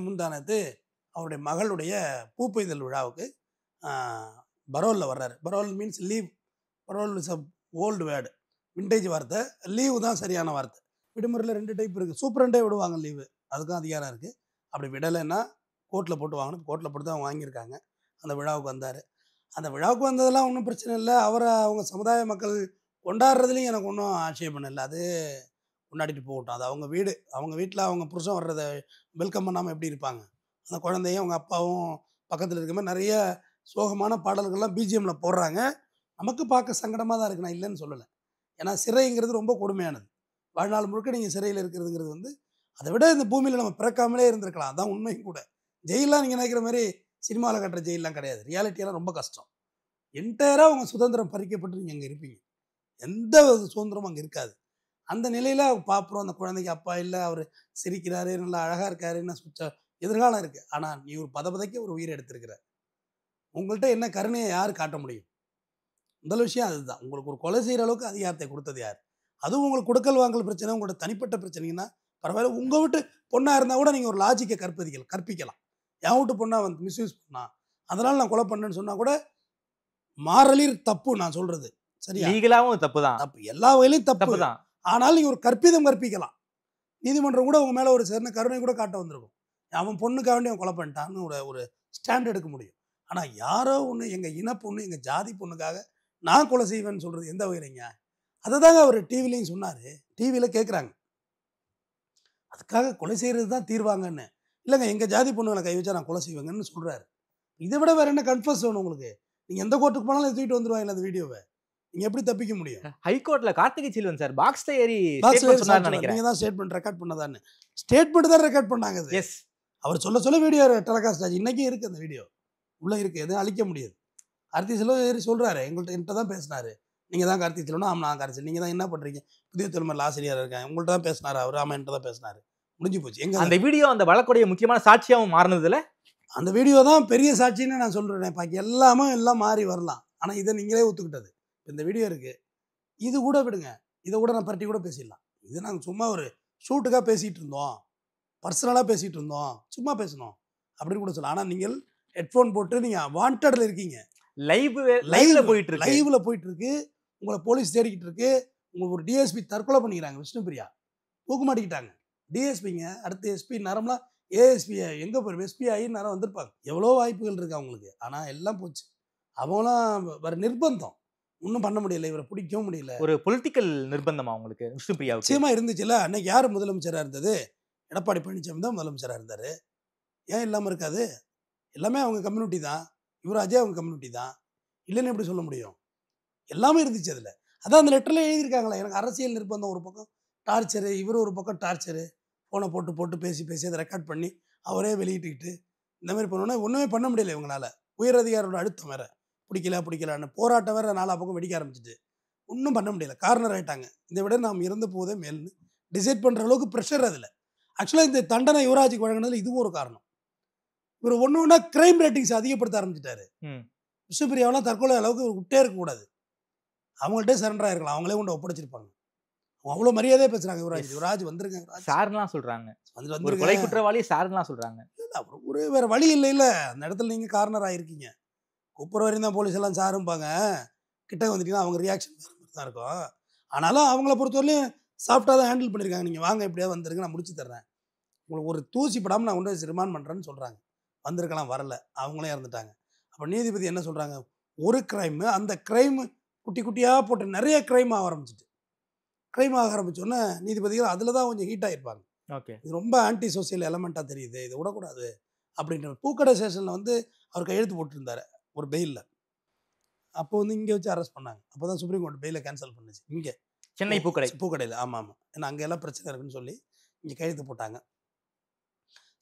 முந்தானத்து அவருடைய மகளுடைய பூப்பெய்தல் விழாவுக்கு பரோலில் வர்றாரு. Parole means leave. Parole is a old word, vintage வார்த்தை. லீவு தான் சரியான வார்த்தை. விடுமுறையில் 2 டைப் இருக்குது. சூப்பரண்டே விடுவாங்க லீவு, அதுக்கும் அதிகாரம் இருக்குது. அப்படி விடலைன்னா கோர்ட்டில் போட்டு வாங்கணும். கோர்ட்டில் போட்டு தான் அவங்க வாங்கியிருக்காங்க. அந்த விழாவுக்கு வந்தார். அந்த விழாவுக்கு வந்ததெல்லாம் ஒன்றும் பிரச்சனை இல்லை. அவங்க சமுதாய மக்கள் கொண்டாடுறதுலையும் எனக்கு ஒன்றும் ஆட்சேபம் இல்லை. அது கொண்டாடிட்டு போகட்டும், அது அவங்க வீடு. அவங்க வீட்டில் அவங்க புருஷன் வர்றதை வெல்கம் பண்ணாமல் எப்படி இருப்பாங்க? அந்த குழந்தையும் அவங்க அப்பாவும் பக்கத்தில் இருக்க மாதிரி நிறைய சோகமான பாடல்கள்லாம் பிஜிஎம்மில் போடுறாங்க. நமக்கு பார்க்க சங்கடமாக தான் இருக்குது, நான் இல்லைன்னு சொல்லலை. ஏன்னா சிறைங்கிறது ரொம்ப கொடுமையானது. வாழ்நாள் முழுக்க நீங்கள் சிறையில் இருக்கிறதுங்கிறது வந்து அதை விட இந்த பூமியில் நம்ம பிறக்காமலே இருந்திருக்கலாம். அதான் உண்மையும் கூட. ஜெயிலாம் நீங்கள் நினைக்கிற மாதிரி சினிமாவில் கட்டுற ஜெயிலெலாம் கிடையாது. ரியாலிட்டியெல்லாம் ரொம்ப கஷ்டம். என்டையராக அவங்க சுதந்திரம் பறிக்கப்பட்டு நீங்கள் அங்கே இருப்பீங்க. எந்த சுதந்திரமும் அங்கே இருக்காது. அந்த நிலையில் பார்க்குறோம், அந்த குழந்தைக்கு அப்பா இல்லை, அவர் சிரிக்கிறாரு, நல்லா அழகாக இருக்காரு, என்ன எதிர்காலம் இருக்குது. ஆனால் நீ ஒரு பதப்பதைக்கு ஒரு உயிரை எடுத்திருக்கிற. உங்கள்கிட்ட என்ன கருணையை யார் காட்ட முடியும்? முதல் விஷயம் அதுதான். உங்களுக்கு ஒரு கொலை செய்கிற அளவுக்கு அதிகாரத்தை கொடுத்தது யார்? அதுவும் உங்களுக்கு கொடுக்கல் வாங்கல் பிரச்சனை, உங்களோட தனிப்பட்ட பிரச்சனைங்கன்னா பரவாயில்ல. உங்கள் வீட்டு பொண்ணாக இருந்தால் கூட நீங்கள் ஒரு லாஜிக்கை கற்பிக்கலாம். என் வீட்டு பொண்ணாக வந்து மிஸ்யூஸ் பண்ணா, அதனால் நான் கொலை பண்ணேன்னு சொன்னால் கூட மாரலிர் தப்பு. நான் சொல்கிறது சரியா? லீகலாகவும் தப்பு தான், தப்பு, எல்லா வகையிலையும் தப்பு தான். ஆனால் நீங்கள் ஒரு கற்பிக்கலாம். நீதிமன்றம் கூட உங்கள் மேலே ஒரு சிறந்த கருணை கூட காட்ட வந்திருக்கும். அவன் பொண்ணுக்காக வேண்டி அவன் கொலை பண்ணிட்டான்னு ஒரு ஸ்டாண்ட் எடுக்க முடியும். ஆனால் யாரோ ஒன்று எங்கள் இன பொண்ணு, எங்கள் ஜாதி பொண்ணுக்காக நான் கொலை செய்வேன்னு சொல்கிறது எந்த வகையிலைங்க? அதை தாங்க அவர் டிவிலையும் சொன்னார். டிவியில் கேட்குறாங்க, அதுக்காக கொலை செய்கிறது தான் தீர்வாங்கன்னு. இல்லைங்க, எங்கள் ஜாதி பொண்ணுங்களை கை வச்சா நான் கொலை செய்வேங்கன்னு சொல்கிறாரு. இதை விட வேறு என்ன கன்ஃபர்ஸ் வேணும் உங்களுக்கு? நீங்கள் எந்த கோர்ட்டுக்கு போனாலும் தூக்கிட்டு வந்துடுவாங்க அந்த வீடியோவை. நீங்கள் எப்படி தப்பிக்க முடியும்? ஹைகோர்ட்டில் கார்த்திகை செல்வன் சார் பாக்ஸில் ஏறி நீங்கள் தான் ஸ்டேட்மெண்ட் ரெக்கார்ட் பண்ணதான்னு. ஸ்டேட்மெண்ட் தான் ரெக்கார்ட் பண்ணாங்க. எஸ், அவர் சொல்ல வீடியோ டெலிகாஸ்ட் ஆச்சு. இன்றைக்கி இருக்குது அந்த வீடியோ, உள்ளே இருக்குது, எதுவும் அழிக்க முடியாது. கார்த்திகை செல்வன் ஏறி சொல்கிறாரு, என்கிட்ட தான் பேசினார். நீங்கள் தான் கார்த்திகை செல்வனா? ஆமாம் நான் கார்த்திகை. நீங்கள் தான் என்ன பண்ணுறீங்க? புதிய தலைமுறையில் ஆசிரியராக இருக்கேன். உங்கள்கிட்ட தான் பேசினார் அவர். ஆமாம் என்கிட்ட தான் பேசினார். முடிஞ்சு போச்சு. எங்கே அந்த வீடியோ அந்த வழக்குடைய முக்கியமான சாட்சியாகவும் மாறினதில்ல. அந்த வீடியோ தான் பெரிய சாட்சின்னு நான் சொல்கிறேன். பாக்கி எல்லாம் மாறி வரலாம். ஆனால் இதை நீங்களே ஒத்துக்கிட்டது. இந்த வீடியோ இருக்குது, இது கூட விடுங்க, இதை கூட நான் பரட்டி கூட பேசிடலாம். இது நாங்கள் சும்மா ஒரு ஷூட்டுக்காக பேசிகிட்டு இருந்தோம், பர்சனலாக பேசிகிட்டு இருந்தோம், சும்மா பேசணும் அப்படின்னு கூட சொல்லலாம். ஆனால் நீங்கள் ஹெட்ஃபோன் போட்டு நீங்கள் வாண்டடில் இருக்கீங்க, லைவ்ல போயிட்டு இருக்கு, உங்களை போலீஸ் தேடிக்கிட்டு இருக்கு. உங்களுக்கு ஒரு டிஎஸ்பி தற்கொலை பண்ணிக்கிறாங்க, விஷ்ணுபிரியா தூக்கு மாட்டிக்கிட்டாங்க. டிஎஸ்பிங்க அடுத்து எஸ்பி நேரம்லாம் ஏஎஸ்பி எங்கே போயிடும் எஸ்பி ஆகி நேரம் வந்திருப்பாங்க. எவ்வளோ வாய்ப்புகள் இருக்குது அவங்களுக்கு. ஆனால் எல்லாம் போச்சு. அவங்களாம் வேறு நிர்பந்தம், ஒன்றும் பண்ண முடியல, இவரை பிடிக்கவும் முடியல. ஒரு பொலிட்டிக்கல் நிர்பந்தமா உங்களுக்கு விஷ்ணுபிரியாவுக்கு? நிச்சயமாக இருந்துச்சுல்ல. அன்னைக்கு யார் முதலமைச்சராக இருந்தது? எடப்பாடி பழனிசாமி தான் முதலமைச்சராக இருந்தார். ஏன் இல்லாமல் இருக்காது? எல்லாமே அவங்க கம்யூனிட்டி தான். யுவராஜே அவங்க கம்யூனிட்டி தான். இல்லைன்னு எப்படி சொல்ல முடியும்? எல்லாமே இருந்துச்சு அதில். அதான் அந்த லெட்டரில் எழுதியிருக்காங்களே, எனக்கு அரசியல் நிர்பந்தம் ஒரு பக்கம் டார்ச்சரு, இவர் ஒரு பக்கம் டார்ச்சரு, ஃபோனை போட்டு போட்டு பேசி பேசி அதை ரெக்கார்ட் பண்ணி அவரே வெளியிட்டுக்கிட்டு இந்த மாதிரி பண்ணோன்னா ஒன்றுமே பண்ண முடியல இவங்களால. உயர் அதிகாரியோட அழுத்தம் வேறு, பிடிக்கலான்னு போராட்டம் வேறு நாலா பக்கம் வெடிக்க ஆரம்பிச்சிட்டு ஒன்றும் பண்ண முடியல. கார்னர் ஆகிட்டாங்க. இதை விட நாம் இறந்து போதே மேல்னு டிசைட் பண்ணுற அளவுக்கு ப்ரெஷர் அதில். ஆக்சுவலாக இந்த தண்டனை யுவராஜுக்கு வழங்கினதில் இதுவும் ஒரு காரணம். இவர் ஒன்று கிரைம் ரேட்டிங்ஸ் அதிகப்படுத்த ஆரம்பிச்சிட்டாரு. விஷ்ணுபிரியாவெல்லாம் தற்கொலை அளவுக்கு விட்டே இருக்கக்கூடாது, அவங்கள்ட்டே சரண்டர் ஆயிருக்கலாம், அவங்களே கொண்டு ஒப்படைச்சிருப்பாங்க. அவங்க அவ்வளோ மரியாதையாக பேசுகிறாங்க. யுவராஜ் வந்துருங்க, சார்லாம் சொல்கிறாங்க, வந்து கொலை குற்றவாளி சார்லாம் சொல்கிறாங்க. இல்லை ஒரு வேறு வழி இல்லை. அந்த இடத்துல நீங்கள் கார்னர் ஆகிருக்கீங்க. கூப்பிட்ற வரையும் தான் போலீஸ் எல்லாம் சாரும்பாங்க, கிட்ட வந்துட்டீங்கன்னா அவங்க ரியாக்ஷன் வேறு மாதிரி தான் இருக்கும். ஆனாலும் அவங்கள பொறுத்தவரையிலையும் சாஃப்டாக தான் ஹேண்டில் பண்ணியிருக்காங்க. நீங்கள் வாங்க எப்படியாவது வந்துருங்க, நான் முடிச்சு தர்றேன், உங்களுக்கு ஒரு தூசி படாமல் நான் கொண்டு ரிமாண்ட் பண்ணுறேன்னு சொல்கிறாங்க. வந்திருக்கலாம், வரல, அவங்களே இறந்துட்டாங்க. அப்போ நீதிபதி என்ன சொல்கிறாங்க? ஒரு க்ரைமு, அந்த க்ரைமு குட்டி குட்டியாக போட்டு நிறைய க்ரைம் ஆக ஆரம்பிச்சிட்டு, க்ரைம் ஆக ஆரம்பித்தோன்னே நீதிபதிகள் அதில் தான் கொஞ்சம் ஹீட் ஆகிருப்பாங்க. ஓகே, இது ரொம்ப ஆன்டி சோசியல் எலமெண்ட்டாக தெரியுது, இதை விடக்கூடாது அப்படின்ற பூக்கடை ஸ்டேஷனில் வந்து அவர் கையெழுத்து போட்டிருந்தார் ஒரு பெயிலில். அப்போ வந்து இங்கே வச்சு அரெஸ்ட் பண்ணாங்க. அப்போ தான் சுப்ரீம் கோர்ட் பெயிலை கேன்சல் பண்ணுச்சு. இங்கே சென்னை பூக்கடையில். ஆமாம், ஏன்னா அங்கே எல்லாம் பிரச்சனை இருக்குன்னு சொல்லி இங்கே கையெழுத்து போட்டாங்க.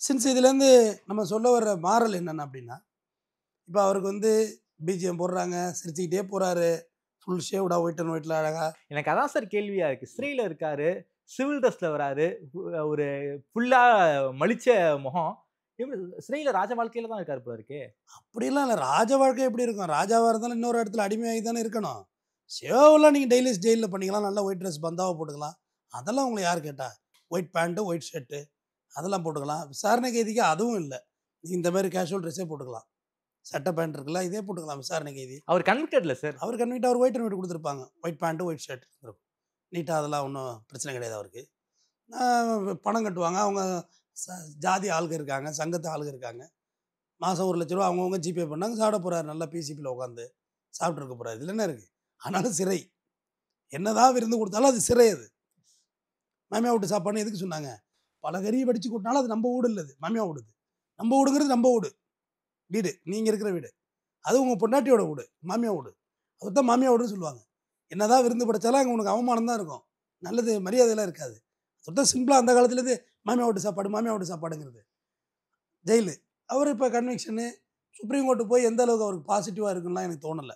சின்ஸ் இதுலேருந்து நம்ம சொல்ல வர்ற மாறல் என்னென்ன அப்படின்னா, இப்போ அவருக்கு வந்து பிஜிஎம் போடுறாங்க, சிரிச்சுக்கிட்டே போகிறாரு, ஃபுல் ஷேவ்டா, ஒயிட் அண்ட் ஒயிட்டில் அழகா. எனக்கு அதான் சார் கேள்வியாக இருக்குது. சிறையில் இருக்காரு, சிவில் ட்ரெஸ்ஸில் வராரு, ஒரு ஃபுல்லாக மலிச்ச முகம், சிறையில் ராஜ வாழ்க்கையில் தான் இருக்காரு போல இருக்கே. அப்படிலாம் இல்லை, ராஜ வாழ்க்கை எப்படி இருக்கும்? ராஜாவாக இருந்தாலும் இன்னொரு இடத்துல அடிமையாகி தானே இருக்கணும். ஷேவெல்லாம் நீங்கள் டெய்லிஸ் ஜெயிலில் பண்ணிக்கலாம், நல்லா ஒயிட் ட்ரெஸ் பந்தாவை போட்டுக்கலாம், அதெல்லாம் உங்களை யார் கேட்டா? ஒயிட் பேண்ட்டு ஒயிட் ஷர்ட்டு அதெல்லாம் போட்டுக்கலாம். விசாரணை கைதிக்கு அதுவும் இல்லை, நீங்கள் இந்த மாதிரி கேஷுவல் ட்ரெஸ்ஸே போட்டுக்கலாம், சட்டை பேண்ட் இருக்குல்ல இதே போட்டுக்கலாம். விசாரணை கைதி அவர் கன்விக்டட் இல்லை சார். அவர் கன்விக்ட், அவர் ஒயிட் அண்ட் ஒயிட் கொடுத்துருப்பாங்க, ஒயிட் பேண்ட்டு ஒயிட் ஷர்ட் இருக்கும் நீட்டாக, அதெல்லாம் ஒன்றும் பிரச்சனை கிடையாது அவருக்கு. பணம் கட்டுவாங்க, அவங்க ஜாதி ஆளுங்க இருக்காங்க, சங்கத்து ஆளுங்க இருக்காங்க, மாதம் 1 லட்ச ரூபா அவங்கவுங்க ஜிபே பண்ணாங்க, சாப்பிட போகிறாரு, நல்லா பிசிபியில் உட்காந்து சாப்பிட்ருக்க போகிறாரு. இதில் என்ன இருக்குது? ஆனாலும் சிறை, என்னதான் விருந்து கொடுத்தாலும் அது சிறை. அது மாமியா வீட்டு சாப்பாடுன்னு எதுக்கு சொன்னாங்க? பல கறியை படித்து கூட்டினாலும் அது நம்ம வீடு இல்லை, அது மாமியா வீடுது. நம்ம வீடுங்கிறது நம்ம வீடு, நீங்கள் இருக்கிற வீடு, அது உங்கள் பொண்டாட்டியோட வீடு, மாமியா வீடு, அதுதான் மாமியா வீடுன்னு சொல்லுவாங்க. என்னதான் விருந்து படைச்சாலும் அங்கே உனக்கு அவமானம் தான் இருக்கும், நல்லது மரியாதையெல்லாம் இருக்காது. அதுதான் சிம்பிளாக அந்த காலத்துலேருந்து மாமியா வீட்டு சாப்பாடுங்கிறது. ஜெயிலு அவர் இப்போ கன்விக்ஷனு சுப்ரீம் கோர்ட்டு போய் எந்த அளவுக்கு அவருக்கு பாசிட்டிவாக இருக்குன்னா எனக்கு தோணலை.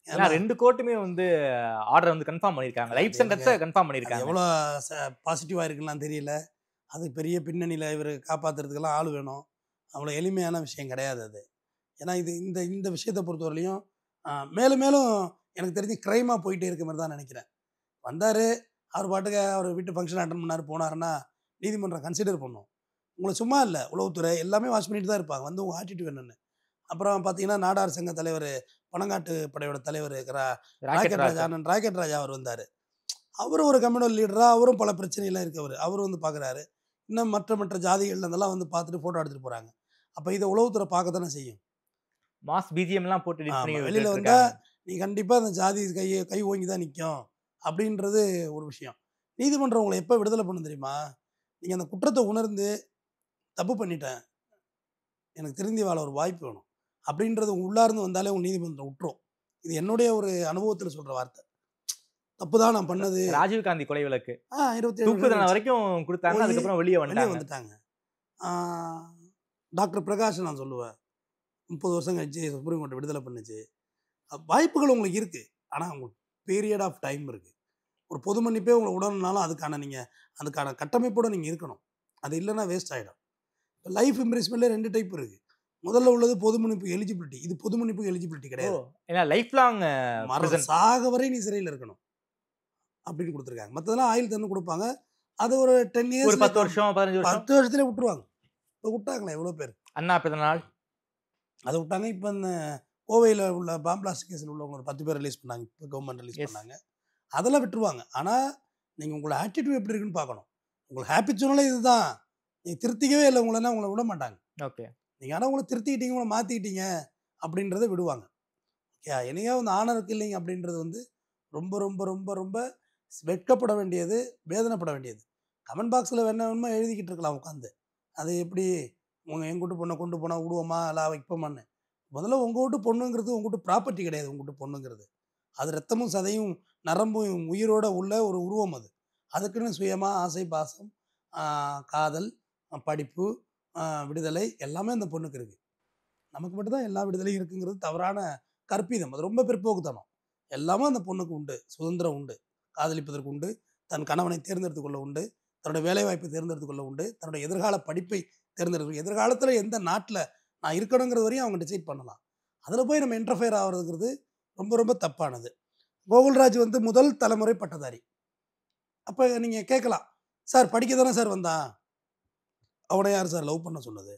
ஏன்னா 2 கோர்ட்டுமே வந்து ஆர்டர் வந்து கன்ஃபார்ம் பண்ணியிருக்காங்க, லைஃப் சென்டென்ஸை கன்ஃபார்ம் பண்ணியிருக்காங்க. எவ்வளோ பாசிட்டிவாக இருக்குன்னு தெரியல. அது பெரிய பின்னணியில் இவர் காப்பாற்றுறதுக்கெல்லாம் ஆள் வேணும், அவ்வளோ எளிமையான விஷயம் கிடையாது அது. ஏன்னா இது இந்த விஷயத்தை பொறுத்தவரையிலையும் மேலும் மேலும் எனக்கு தெரிஞ்சு க்ரைமாக போயிட்டே இருக்க மாதிரி தான் நினைக்கிறேன். வந்தார், அவர் பாட்டுக்கு அவர் வீட்டு ஃபங்க்ஷன் அட்டன் பண்ணார், போனாருன்னா நீதிமன்றம் கன்சிடர் பண்ணும். உங்களை சும்மா இல்லை, உளவுத்துறை எல்லாமே வாட்ச் பண்ணிட்டு தான் இருப்பாங்க, வந்து உங்கள் ஆட்டிடியூட் என்னென்னு. அப்புறம் பார்த்தீங்கன்னா நாடார் சங்க தலைவர், பனங்காட்டு படையோட தலைவர் ராக்கெட் ராஜா அவர் வந்தார். அவரும் ஒரு கம்யூனல் லீடராக, அவரும் பல பிரச்சனைலாம் இருக்கவர், அவரும் வந்து பார்க்குறாரு. இன்னும் மற்ற ஜாதிகள் அதெல்லாம் வந்து பார்த்துட்டு ஃபோட்டோ எடுத்துகிட்டு போகிறாங்க. அப்போ இதை உளவுத்துறை பார்க்க தானே செய்யும். மாஸ் பிஜிஎம்லாம் போட்டு வெளியில் வந்தால் நீ கண்டிப்பாக அந்த ஜாதி கை ஓங்கி தான் நிற்கும் அப்படின்றது ஒரு விஷயம். நீதிமன்றம் உங்களை எப்போ விடுதலை பண்ண தெரியுமா? நீங்கள் அந்த குற்றத்தை உணர்ந்து தப்பு பண்ணிட்டேன், எனக்கு திருந்தி வாழ ஒரு வாய்ப்பு வேணும் அப்படின்றது உள்ளார்ந்து வந்தாலே உங்கள் நீதிமன்றம் விட்டுரும். இது என்னுடைய ஒரு அனுபவத்தில் சொல்கிற வார்த்தை. தப்பு தான் நான் பண்ணது. ராஜீவ் காந்தி கொலை வழக்கு 27 வரைக்கும் கொடுத்தாங்க, அதுக்கப்புறம் வெளியே வந்துட்டாங்க. டாக்டர் பிரகாஷ் நான் சொல்லுவேன், 30 வருஷம் கழிச்சு சுப்ரீம் கோர்ட்டை விடுதலை பண்ணுச்சு. வாய்ப்புகள் உங்களுக்கு இருக்குது, ஆனால் உங்களுக்கு பீரியட் ஆஃப் டைம் இருக்குது. ஒரு பொது மன்னிப்பே உங்களை உடனேனாலும் அதுக்கான கட்டமைப்போடு நீங்கள் இருக்கணும். அது இல்லைன்னா வேஸ்ட் ஆகிடும். இப்போ லைஃப் இம்ப்ரெஸ்மெண்ட்ல 2 டைப் இருக்குது. முதல்ல உள்ளது பொது மன்னிப்பு எலிஜிபிலிட்டி. இது பொது மன்னிப்பு எலிஜிபிலிட்டி கிடையாது. ஏன்னா லைஃப் லாங் சாக வரை நீ சிறையில் இருக்கணும் அப்படின்னு கொடுத்துருக்காங்க. மற்றதெல்லாம் ஆயுள் தண்டனை கொடுப்பாங்க, அது ஒரு 10 இயர்ஸ், 10 வருஷம் 15 வருஷம் 10 வருஷத்துலேயே விட்டுருவாங்க. இப்போ விட்டாங்களே எவ்வளோ பேர் அண்ணா பிறந்தநாள் அதை விட்டாங்க. இப்போ இந்த கோவையில் உள்ள பாம்பிளாஸ்ட் கேஸில் உள்ளவங்க ஒரு 10 பேர் ரிலீஸ் பண்ணாங்க, இப்போ கவர்மெண்ட் ரிலீஸ் பண்ணாங்க, அதெல்லாம் விட்டுருவாங்க. ஆனால் நீங்கள் உங்களோட ஆட்டிடியூட் எப்படி இருக்குன்னு பார்க்கணும். உங்களுக்கு ஹாப்பி சூழ்நிலை இதுதான், நீங்கள் திருத்திக்கவே இல்லை உங்களை விட மாட்டாங்க. ஓகே. நீங்கள் ஆனால் உங்களை திருத்திக்கிட்டீங்க, உங்களை மாற்றிக்கிட்டீங்க அப்படின்றத விடுவாங்க. ஓகே, என்னையா வந்து ஆனருக்கு இல்லைங்க அப்படின்றது வந்து ரொம்ப ரொம்ப ரொம்ப ரொம்ப வெட்கப்பட வேண்டியது, வேதனைப்பட வேண்டியது. கமெண்ட் பாக்ஸில் வேணுமா எழுதிக்கிட்டு இருக்கலாம் உட்காந்து, அது எப்படி உங்கள் எங்கள் வீட்டு பொண்ணை கொண்டு போனால் விடுவோமா இல்லை வைப்போமான்னு. முதல்ல உங்கள் வீட்டு பொண்ணுங்கிறது உங்கள் வீட்டு ப்ராப்பர்ட்டி கிடையாது. உங்கள் வீட்டு பொண்ணுங்கிறது அது ரத்தமும் சதையும் நரம்பும் உயிரோட உள்ள ஒரு உருவம். அதுக்குன்னு சுயமாக ஆசை, பாசம், காதல், படிப்பு, விடுதலை எல்லாமே அந்த பொண்ணுக்கு இருக்குது. நமக்கு மட்டும்தான் எல்லா விடுதலையும் இருக்குங்கிறது தவறான கற்பிதம். அது ரொம்ப பிற்போக்குத்தனம். எல்லாமே அந்த பொண்ணுக்கு உண்டு, சுதந்திரம் உண்டு, காதலிப்பதற்கு உண்டு, தன் கணவனை தேர்ந்தெடுத்துக்கொள்ள உண்டு, தன்னுடைய வேலைவாய்ப்பை தேர்ந்தெடுத்துக்கொள்ள உண்டு, தன்னுடைய எதிர்கால படிப்பை தேர்ந்தெடுத்து எதிர்காலத்தில் எந்த நாட்டில் நான் இருக்கணுங்கிறது வரையும் அவங்க டிசைட் பண்ணலாம். அதில் போய் நம்ம இன்டர்ஃபியர் ஆகிறதுங்கிறது ரொம்ப ரொம்ப தப்பானது. கோகுல்ராஜ் வந்து முதல் தலைமுறை பட்டதாரி. அப்போ நீங்கள் கேட்கலாம், சார் படிக்க தானே சார் வந்தான், அவனை யார் சார் லவ் பண்ண சொன்னது?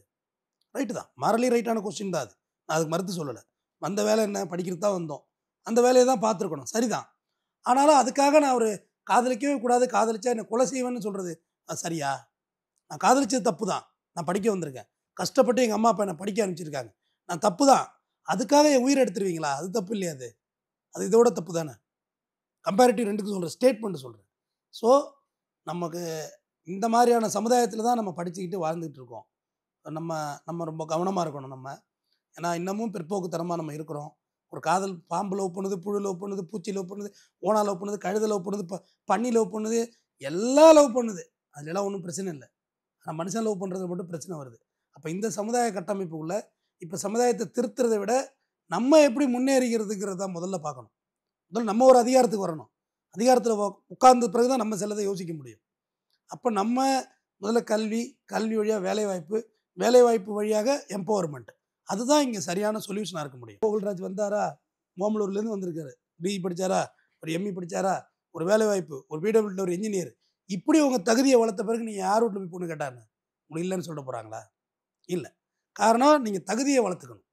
ரைட்டு தான், மாரலி ரைட்டான கொஸ்டின் தான் அது, நான் அதுக்கு மறுத்து சொல்லலை. வந்த வேலை என்ன, படிக்கிறது தான் வந்தோம், அந்த வேலையை தான் பார்த்துருக்கணும், சரிதான். ஆனாலும் அதுக்காக நான் ஒரு காதலிக்கவே கூடாது, காதலிச்சா என்னை கொலை செய்வேன்னு சொல்கிறது சரியா? நான் காதலிச்சது தப்பு தான், நான் படிக்க வந்திருக்கேன், கஷ்டப்பட்டு எங்கள் அம்மா அப்பா என்னை படிக்க அனுப்பிச்சிருக்காங்க, நான் தப்பு தான், அதுக்காக என் உயிரை எடுத்துருவீங்களா? அது தப்பு இல்லையா? அது இதோட தப்பு தானே. கம்பேரிட்டிவ் ரெண்டுக்கு சொல்கிறேன், ஸ்டேட்மெண்ட் சொல்கிறேன். ஸோ நமக்கு இந்த மாதிரியான சமுதாயத்தில் தான் நம்ம படிச்சுக்கிட்டு வாழ்ந்துகிட்டு இருக்கோம். நம்ம ரொம்ப கவனமாக இருக்கணும். ஏன்னா இன்னமும் பிற்போக்குத்தனமாக நம்ம இருக்கிறோம். ஒரு காதல் பாம்பு லவ் பண்ணுது, புழு லவ் பண்ணுது, பூச்சி லவ் பண்ணுது, ஓனா லவ் பண்ணுது, கழுதை லவ் பண்ணுது, பன்னி லவ் பண்ணுது, எல்லாம் லவ் பண்ணுது. அதுலலாம் ஒன்றும் பிரச்சனை இல்லை. ஆனால் மனுஷன் லவ் பண்ணுறது மட்டும் பிரச்சனை வருது. அப்போ இந்த சமுதாய கட்டமைப்புக்குள்ள இப்போ சமுதாயத்தை திருத்துறதை விட நம்ம எப்படி முன்னேறிக்கிறதுங்கிறது தான் முதல்ல பார்க்கணும். முதல்ல நம்ம ஒரு அதிகாரத்துக்கு வரணும். அதிகாரத்தில் உட்கார்ந்த பிறகு தான் நம்ம சிலதை யோசிக்க முடியும். அப்போ நம்ம முதல்ல கல்வி வழியாக வேலைவாய்ப்பு வழியாக எம்பவர்மெண்ட், அதுதான் இங்கே சரியான சொல்யூஷனாக இருக்க முடியும். கோகுல்ராஜ் வந்தாரா, ஓமலூர்லேருந்து வந்திருக்காரு, பிஇ படித்தாரா, ஒரு எம்இ படித்தாரா, ஒரு வேலைவாய்ப்பு, ஒரு பிடபிள்யூ ஒரு இன்ஜினியர், இப்படி உங்கள் தகுதியை வளர்த்த பிறகு நீங்கள் யார் வீட்டில் போய் பொண்ணு கேட்டாங்க? உங்களுக்கு இல்லைன்னு சொல்ல போகிறாங்களா? இல்லை. காரணம், நீங்கள் தகுதியை வளர்த்துக்கணும்,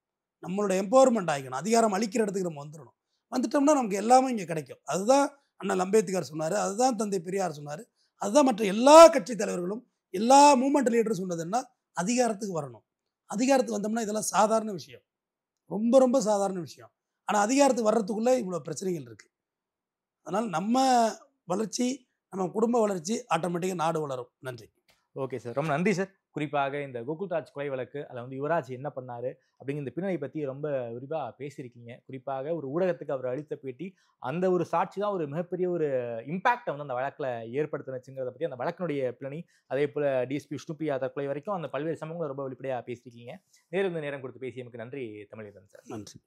நம்மளோட எம்பவர்மெண்ட் ஆகிக்கணும், அதிகாரம் அளிக்கிற இடத்துக்கு நம்ம வந்துடணும். வந்துட்டோம்னா நமக்கு எல்லாமே இங்கே கிடைக்கும். அதுதான் அண்ணல் அம்பேத்கர் சொன்னார், அதுதான் தந்தை பெரியார் சொன்னார், அதுதான் மற்ற எல்லா கட்சி தலைவர்களும் எல்லா மூமெண்ட் லீடரும் சொன்னதுன்னா அதிகாரத்துக்கு வரணும். அதிகாரத்துக்கு வந்தோம்னா இதெல்லாம் சாதாரண விஷயம், ரொம்ப ரொம்ப சாதாரண விஷயம். ஆனால் அதிகாரத்துக்கு வர்றதுக்குள்ளே இவ்வளோ பிரச்சனைகள் இருக்குது. அதனால் நம்ம வளர்ச்சி, நம்ம குடும்ப வளர்ச்சி, ஆட்டோமேட்டிக்காக நாடு வளரும். நன்றி. ஓகே சார், ரொம்ப நன்றி சார். குறிப்பாக இந்த கோகுல்ராஜ் கொலை வழக்கு, அதில் வந்து யுவராஜ் என்ன பண்ணாரு அப்படிங்கிற இந்த பின்னணி பற்றி ரொம்ப விரிவாக பேசியிருக்கீங்க. குறிப்பாக ஒரு ஊடகத்துக்கு அவர் அளித்த பேட்டி, அந்த ஒரு சாட்சி தான் ஒரு மிகப்பெரிய ஒரு இம்பாக்டை வந்து அந்த வழக்கில் ஏற்படுத்தினுச்சுங்கிறத பற்றி, அந்த வழக்கினுடைய பின்னணி, அதே போல் டிஎஸ்பி விஷ்ணுபிரியா தற்கொலை வரைக்கும் அந்த பல்வேறு சம்பவங்களை ரொம்ப வெளிப்படையாக பேசியிருக்கீங்க. நேரம் கொடுத்து பேசியமைக்கு நன்றி தமிழேந்தன் சார். நன்றி.